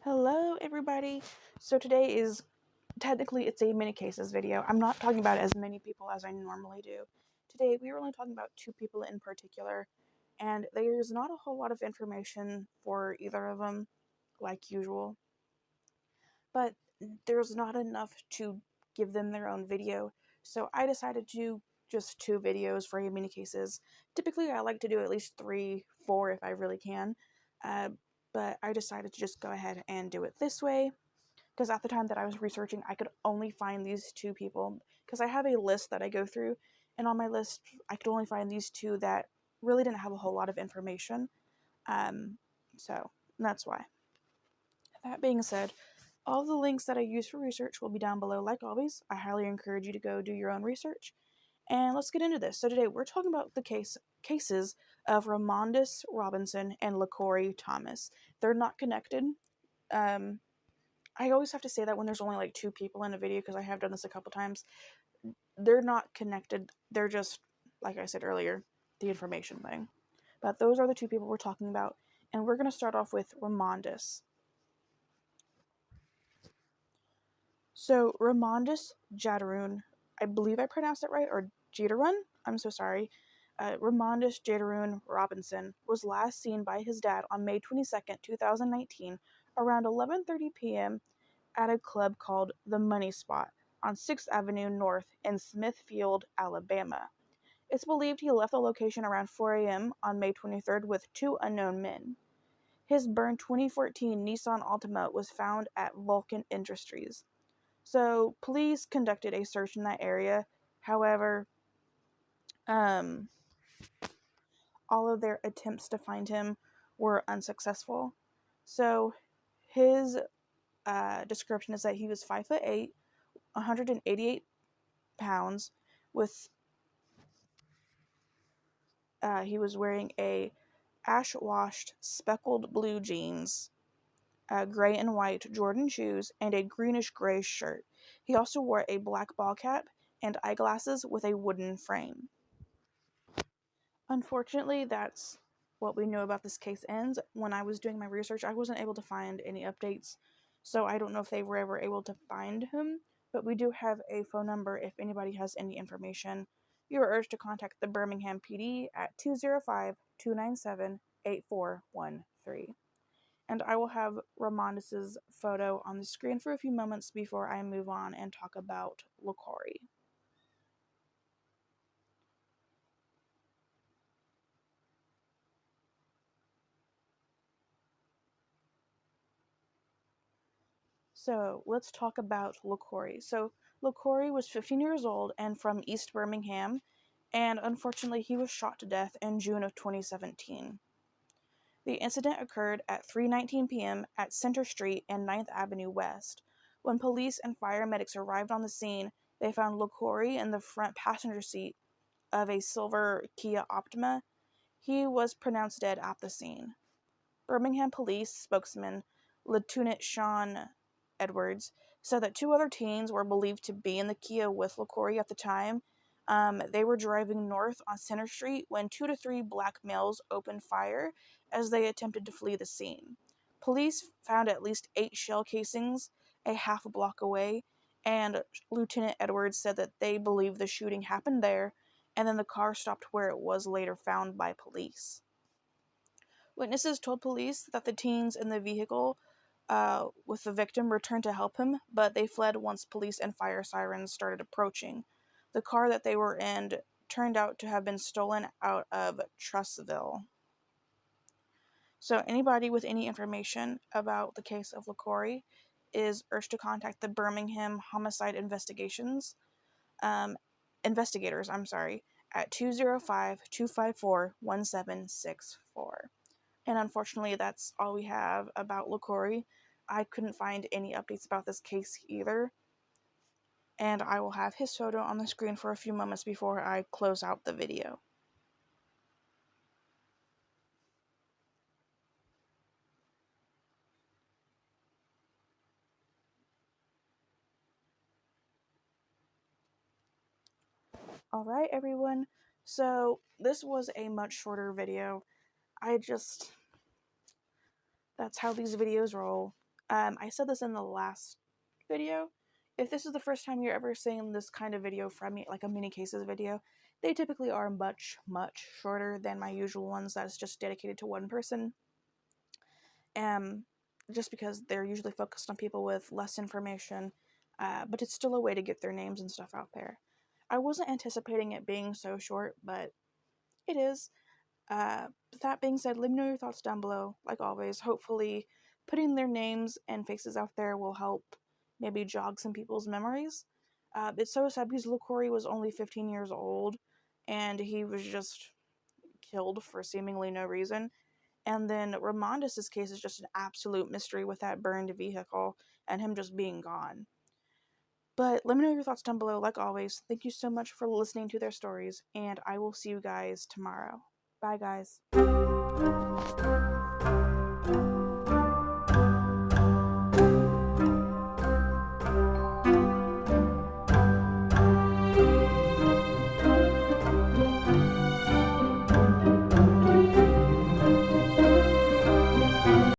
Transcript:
Hello everybody. So today is technically it's a mini cases video. I'm not talking about as many people as I normally do. Today we are only talking about two people in particular, and there's not a whole lot of information for either of them like usual. But there's not enough to give them their own video. So I decided to do just two videos for mini cases. Typically I like to do at least 3, 4 if I really can. But I decided to just go ahead and do it this way, because at the time that I was researching, I could only find these two people, because I have a list that I go through, and on my list, I could only find these two that really didn't have a whole lot of information. So that's why. That being said, all the links that I use for research will be down below, like always. I highly encourage you to go do your own research. And let's get into this. So today we're talking about the cases of Ramondus Robinson and LaCorey Thomas. They're not connected. I always have to say that when there's only like two people in a video, because I have done this a couple times. They're not connected. They're just, like I said earlier, the information thing. But those are the two people we're talking about. And we're going to start off with Ramondus. So Ramondus Jadaroon, I believe I pronounced it right, or Jadaroon? I'm so sorry. Ramondus Jadaroon Robinson was last seen by his dad on May 22nd, 2019, around 11:30 p.m. at a club called The Money Spot on 6th Avenue North in Smithfield, Alabama. It's believed he left the location around 4 a.m. on May 23rd with two unknown men. His burned 2014 Nissan Altima was found at Vulcan Industries. So police conducted a search in that area. However, all of their attempts to find him were unsuccessful. So his description is that he was 5'8", 188 pounds, with he was wearing a ash-washed speckled blue jeans, gray and white Jordan shoes, and a greenish-gray shirt. He also wore a black ball cap and eyeglasses with a wooden frame. Unfortunately, that's what we know about this case ends. When I was doing my research, I wasn't able to find any updates, so I don't know if they were ever able to find him, but we do have a phone number if anybody has any information. You are urged to contact the Birmingham PD at 205-297-8413. And I will have Ramondus's photo on the screen for a few moments before I move on and talk about LaCorey. So let's talk about LaCorey. So LaCorey was 15 years old and from East Birmingham, and unfortunately he was shot to death in June of 2017. The incident occurred at 3:19 p.m. at Center Street and 9th Avenue West. When police and fire medics arrived on the scene, they found LaCorey in the front passenger seat of a silver Kia Optima. He was pronounced dead at the scene. Birmingham police spokesman Lieutenant Sean Edwards said that two other teens were believed to be in the Kia with LaCorey at the time. They were driving north on Center Street when 2 to 3 black males opened fire as they attempted to flee the scene. Police found at least 8 shell casings a half a block away, and Lieutenant Edwards said that they believe the shooting happened there, and then the car stopped where it was later found by police. Witnesses told police that the teens in the vehicle with the victim returned to help him, but they fled once police and fire sirens started approaching. The car that they were in turned out to have been stolen out of Trussville. So anybody with any information about the case of LaCorey is urged to contact the Birmingham Homicide Investigators, at 205-254-1764. And unfortunately, that's all we have about LaCorey. I couldn't find any updates about this case either. And I will have his photo on the screen for a few moments before I close out the video. Alright, everyone. So, this was a much shorter video. That's how these videos roll. I said this in the last video. If this is the first time you're ever seeing this kind of video from me, like a mini cases video, they typically are much, much shorter than my usual ones that's just dedicated to one person. Just because they're usually focused on people with less information, but it's still a way to get their names and stuff out there. I wasn't anticipating it being so short, but it is. That being said, let me know your thoughts down below. Like always, hopefully putting their names and faces out there will help maybe jog some people's memories. It's so sad because LaCory was only 15 years old, and he was just killed for seemingly no reason. And then Ramondus' case is just an absolute mystery with that burned vehicle and him just being gone. But let me know your thoughts down below. Like always, thank you so much for listening to their stories, and I will see you guys tomorrow. Bye, guys.